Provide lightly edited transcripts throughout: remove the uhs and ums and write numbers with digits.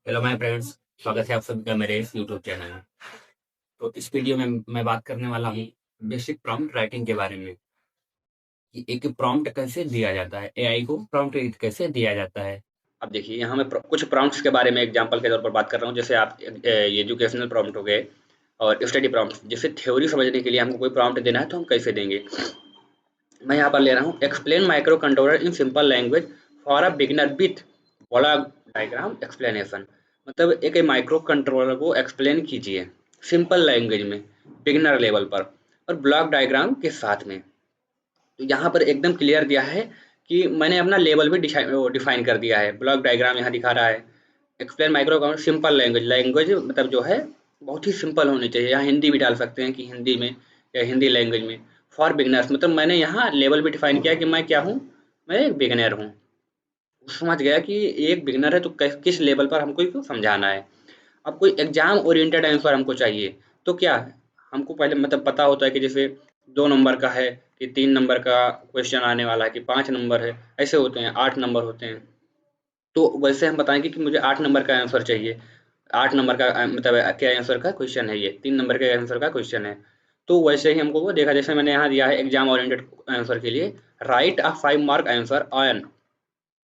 Hello my friends, स्वागत है आप सभी का मेरे इस यूट्यूब चैनल में। तो इस वीडियो में मैं बात करने वाला हूँ बेसिक प्रॉम्प्ट राइटिंग के बारे में कि एक प्रॉम्प्ट कैसे दिया जाता है, एआई को प्रॉम्प्ट कैसे दिया जाता है। अब देखिए यहाँ मैं कुछ प्रॉम्प्ट्स के बारे में एग्जांपल के तौर पर बात कर रहा हूँ। जैसे आप एजुकेशनल प्रॉम्प्ट हो गए और स्टडी प्रॉम्प्ट। जैसे थ्योरी समझने के लिए हमको कोई प्रॉम्प्ट देना है तो हम कैसे देंगे। मैं यहाँ पर ले रहा हूँ explain micro controller in simple language for a beginner with block diagram explanation. मतलब एक माइक्रो कंट्रोलर को एक्सप्लेन कीजिए सिंपल लैंग्वेज में, बिगिनर लेवल पर, और ब्लॉक डायग्राम के साथ में। तो यहाँ पर एकदम क्लियर दिया है कि मैंने अपना लेवल भी डिफाइन कर दिया है। ब्लॉक डायग्राम यहाँ दिखा रहा है। Explain micro controller simple language, language मतलब जो है बहुत ही सिंपल होनी चाहिए। यहाँ हिंदी भी डाल सकते हैं कि हिंदी में या हिंदी लैंग्वेज में। फॉर बिगनर्स मतलब मैंने यहाँ लेवल भी डिफाइन किया कि मैं क्या हूँ, मैं एक बिगनर हूँ। वो समझ गया कि एक बिगनर है तो किस लेवल पर हमको इसको समझाना है। अब कोई एग्जाम ओरिएंटेड आंसर हमको चाहिए तो क्या हमको पहले मतलब पता होता है कि जैसे 2 नंबर का है कि 3 नंबर का क्वेश्चन आने वाला है कि 5 नंबर है, ऐसे होते हैं, 8 नंबर होते हैं। तो वैसे हम बताएंगे कि मुझे 8 नंबर का आंसर चाहिए। 8 नंबर का मतलब क्या आंसर का क्वेश्चन है, ये 3 नंबर के आंसर का क्वेश्चन है। तो वैसे ही हमको वो देखा, जैसे मैंने यहाँ दिया है एग्जाम ओरिएंटेड आंसर के लिए, right a 5 mark answer on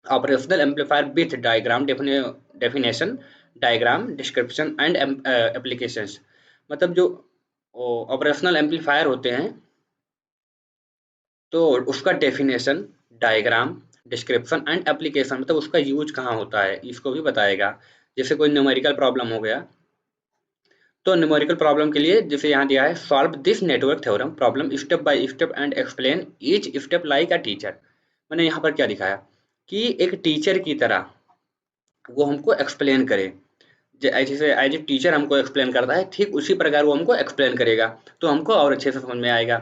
operational amplifier with diagram definition, diagram description and applications. मतलब जो ऑपरेशनल एम्पलीफायर होते हैं तो उसका definition, diagram, description and application मतलब उसका यूज कहाँ होता है इसको भी बताएगा। जैसे कोई न्यूमेरिकल प्रॉब्लम हो गया तो न्यूमेरिकल प्रॉब्लम के लिए जैसे यहाँ दिया है solve this network theorem problem step by step and explain each step like a teacher. मैंने यहाँ पर क्या दिखाया कि एक टीचर की तरह वो हमको एक्सप्लेन करे। जैसे एज ए टीचर हमको एक्सप्लेन करता है ठीक उसी प्रकार वो हमको एक्सप्लेन करेगा तो हमको और अच्छे से समझ में आएगा।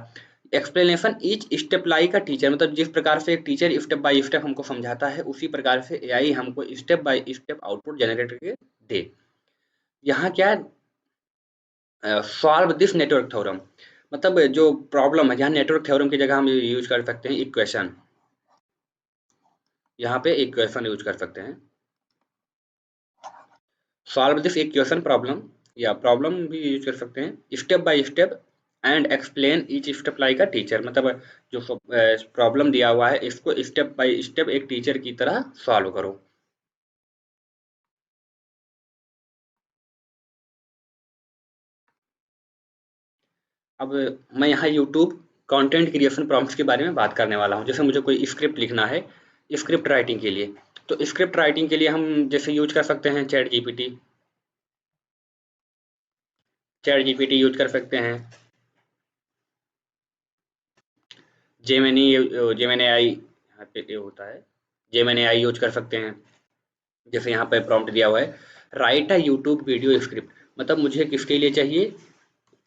Explanation each step like a teacher मतलब जिस प्रकार से एक टीचर स्टेप बाय स्टेप हमको समझाता है उसी प्रकार से एआई हमको step by step output generate करके दे। यहाँ क्या सॉल्व दिस नेटवर्क थ्योरम मतलब जो प्रॉब्लम है, यहाँ नेटवर्क थ्योरम की जगह हम यूज कर सकते हैं इक्वेशन। यहाँ पे इक्वेशन यूज कर सकते हैं, सॉल्व दिस इक्वेशन प्रॉब्लम, या प्रॉब्लम भी यूज कर सकते हैं step by step and explain each step like a teacher. मतलब जो प्रॉब्लम दिया हुआ है इसको स्टेप बाय स्टेप एक टीचर की तरह सॉल्व करो। अब मैं यहाँ यूट्यूब कंटेंट क्रिएशन प्रॉम्प्ट्स के बारे में बात करने वाला हूँ। जैसे मुझे कोई स्क्रिप्ट लिखना है स्क्रिप्ट राइटिंग के लिए, तो स्क्रिप्ट राइटिंग के लिए हम जैसे यूज कर सकते हैं चैट जीपीटी यूज कर सकते हैं, जेमिनी, जेमिनी आई यहाँ पे ये होता है, जेमिनी आई यूज कर सकते हैं। जैसे यहाँ पे प्रॉम्प्ट दिया हुआ है right a YouTube video script मतलब मुझे किसके लिए चाहिए,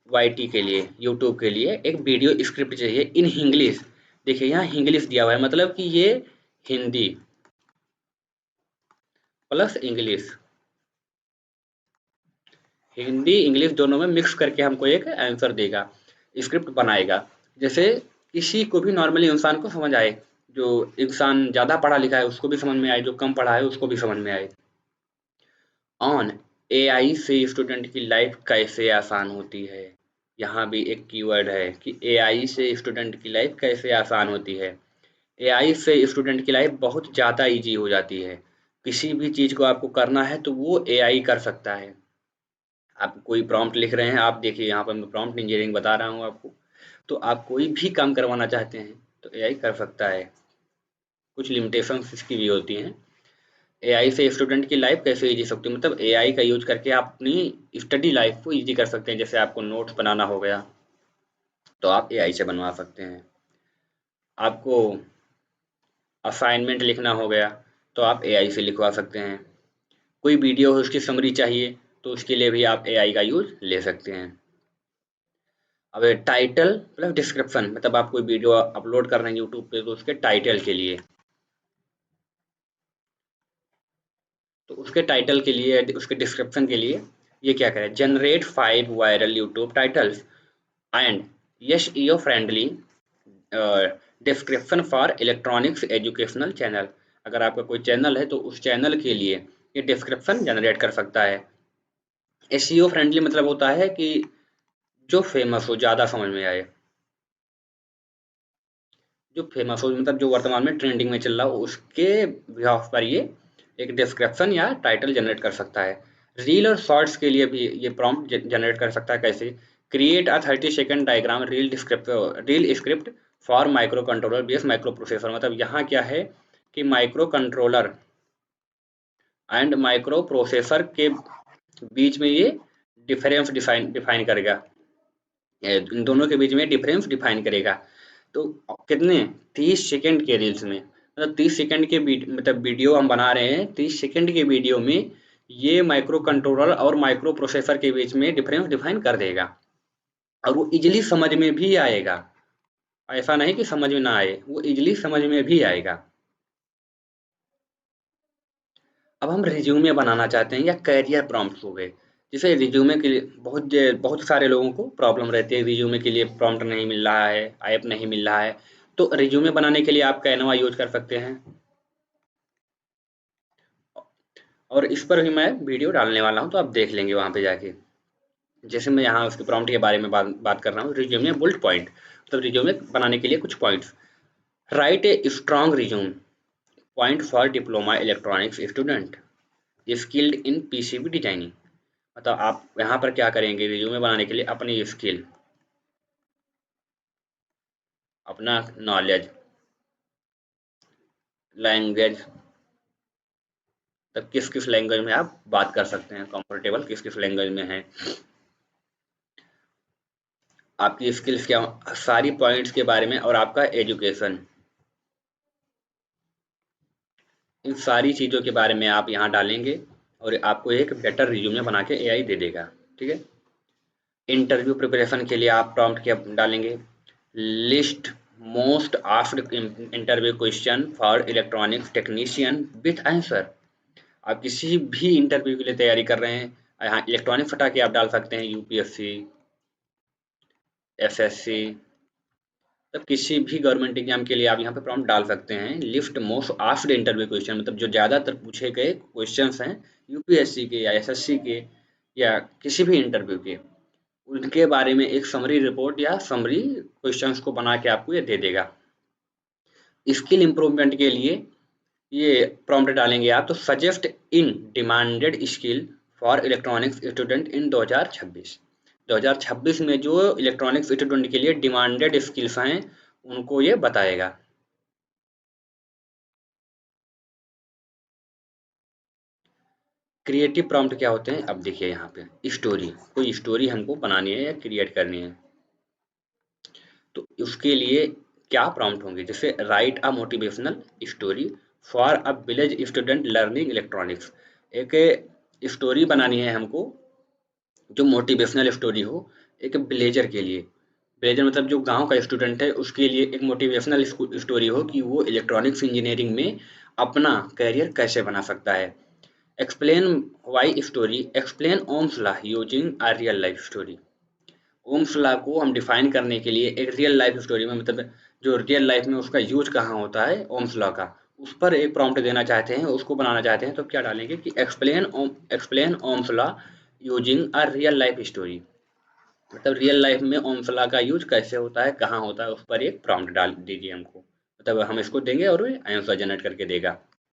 वाईटी के लिए, यूट्यूब के लिए एक वीडियो स्क्रिप्ट चाहिए इन इंग्लिश। देखिए यहाँ इंग्लिश दिया हुआ है मतलब कि ये Hindi plus English, Hindi English दोनों में मिक्स करके हमको एक आंसर देगा, स्क्रिप्ट बनाएगा। जैसे किसी को भी नॉर्मली इंसान को समझ आए, जो इंसान ज़्यादा पढ़ा लिखा है उसको भी समझ में आए, जो कम पढ़ा है उसको भी समझ में आए। ऑन एआई से स्टूडेंट की लाइफ कैसे आसान होती है। यहाँ भी एक कीवर्ड है कि एआई से स्टूडेंट की लाइफ कैसे आसान होती है। एआई से स्टूडेंट की लाइफ बहुत ज़्यादा इजी हो जाती है। किसी भी चीज़ को आपको करना है तो वो एआई कर सकता है। आप कोई प्रॉम्प्ट लिख रहे हैं, आप देखिए यहाँ पर मैं प्रॉम्प्ट इंजीनियरिंग बता रहा हूँ आपको, तो आप कोई भी काम करवाना चाहते हैं तो एआई कर सकता है। कुछ लिमिटेशंस इसकी भी होती हैं। एआई से स्टूडेंट की लाइफ कैसे इजी सकती है मतलब एआई का यूज करके आप अपनी स्टडी लाइफ को इजी कर सकते हैं। जैसे आपको नोट्स बनाना हो गया तो आप एआई से बनवा सकते हैं। आपको असाइनमेंट लिखना हो गया तो आप एआई से लिखवा सकते हैं। कोई वीडियो हो उसकी समरी चाहिए तो उसके लिए भी आप एआई का यूज ले सकते हैं। अब टाइटल प्लस डिस्क्रिप्शन मतलब आप कोई वीडियो अपलोड कर रहे हैं यूट्यूब पे तो उसके टाइटल के लिए, तो उसके टाइटल के लिए, उसके डिस्क्रिप्शन के लिए ये क्या करें, generate 5 viral YouTube titles and SEO friendly description for electronics educational channel. अगर आपका कोई चैनल है तो उस चैनल के लिए ये डिस्क्रिप्शन जनरेट कर सकता है। एसईओ फ्रेंडली मतलब होता है कि जो फेमस हो, ज़्यादा समझ में आए, जो फेमस हो मतलब जो वर्तमान में ट्रेंडिंग में चल रहा हो, उसके बिहाफ पर ये एक डिस्क्रिप्शन या टाइटल जनरेट कर सकता है। रील और शॉर्ट्स के लिए भी ये प्रॉम्प्ट जनरेट कर सकता है। कैसे? Create a 30 second diagram reel script for micro controller base micro processor. मतलब यहाँ क्या है कि micro controller and micro processor के बीच में ये डिफरेंस डिफाइन डिफाइन करेगा। इन दोनों के बीच में डिफरेंस डिफाइन करेगा। तो कितने 30 सेकंड के रील्स में, मतलब 30 सेकंड के मतलब वीडियो हम बना रहे हैं, 30 सेकंड के वीडियो में ये माइक्रो कंट्रोलर और माइक्रो प्रोसेसर के बीच में डिफरेंस डिफाइन कर देगा और वो इजीली समझ में भी आएगा। ऐसा नहीं कि समझ में ना आए, वो इजीली समझ में भी आएगा। अब हम रिज्यूमे बनाना चाहते हैं या करियर प्रॉम्प्ट्स हो गए। जैसे रिज्यूमे के लिए बहुत सारे लोगों को प्रॉब्लम रहती है, रिज्यूमे के लिए प्रॉम्प्ट नहीं मिल रहा है, ऐप नहीं मिल रहा है। तो रिज्यूमे बनाने के लिए आप कैनवा यूज कर सकते हैं और इस पर भी मैं वीडियो डालने वाला हूं, तो आप देख लेंगे वहां पे जाके। जैसे मैं यहाँ उसके प्रॉम्प्ट के बारे में बात कर रहा हूँ, रिज्यूमे बुलेट पॉइंट, मतलब रिज्यूमे बनाने के लिए कुछ points. Right a strong resume point for diploma electronics student skilled in PCB designing. मतलब आप यहाँ पर क्या करेंगे, रिज्यूमे बनाने के लिए अपनी स्किल, अपना नॉलेज, लैंग्वेज, तब किस किस लैंग्वेज में आप बात कर सकते हैं, कंफर्टेबल किस किस लैंग्वेज में है, आपकी स्किल्स क्या, सारी पॉइंट्स के बारे में, और आपका एजुकेशन, इन सारी चीज़ों के बारे में आप यहाँ डालेंगे और आपको एक बेटर रिज्यूमे बना के एआई दे देगा। ठीक है। इंटरव्यू प्रिपरेशन के लिए आप प्रॉम्प्ट क्या डालेंगे? List most asked interview question for electronics technician with answer. आप किसी भी इंटरव्यू के लिए तैयारी कर रहे हैं, यहाँ इलेक्ट्रॉनिक फटा के आप डाल सकते हैं, यूपीएससी, एसएससी, तब किसी भी गवर्नमेंट एग्जाम के लिए आप यहाँ पे प्रॉम्प्ट डाल सकते हैं। List most asked interview question, मतलब जो ज़्यादातर पूछे गए क्वेश्चंस हैं यूपीएससी के या एसएससी के या किसी भी इंटरव्यू के, उनके बारे में एक समरी रिपोर्ट या समरी क्वेश्चंस को बना के आपको ये दे देगा। स्किल इम्प्रूवमेंट के लिए ये प्रॉम्प्ट डालेंगे आप, तो suggest in demanded skill for electronics student in 2026। 2026 में जो इलेक्ट्रॉनिक्स स्टूडेंट के लिए डिमांडेड स्किल्स हैं उनको ये बताएगा। क्रिएटिव प्रॉम्प्ट क्या होते हैं, अब देखिए यहाँ पे स्टोरी, कोई स्टोरी हमको बनानी है या क्रिएट करनी है, तो उसके लिए क्या प्रॉम्प्ट होंगे? जैसे right a motivational story for a village student learning electronics. एक स्टोरी बनानी है हमको जो मोटिवेशनल स्टोरी हो, एक विलेजर के लिए। विलेजर मतलब जो गांव का स्टूडेंट है, उसके लिए एक मोटिवेशनल स्टोरी हो कि वो इलेक्ट्रॉनिक्स इंजीनियरिंग में अपना करियर कैसे बना सकता है। Explain why story explain Ohm's law using a real life story. Ohm's law को हम डिफाइन करने के लिए एक रियल लाइफ स्टोरी में, मतलब जो रियल लाइफ में उसका यूज कहाँ होता है ओम्स लॉ का, उस पर एक प्रॉम्प्ट देना चाहते हैं, उसको बनाना चाहते हैं, तो क्या डालेंगे कि explain Ohm's law using a real life story. मतलब रियल लाइफ में ओम्स लॉ का यूज कैसे होता है, कहाँ होता है, उस पर एक प्रॉम्प्ट डाल दीजिए हमको। मतलब हम इसको देंगे और आंसर जनरेट करके देगा।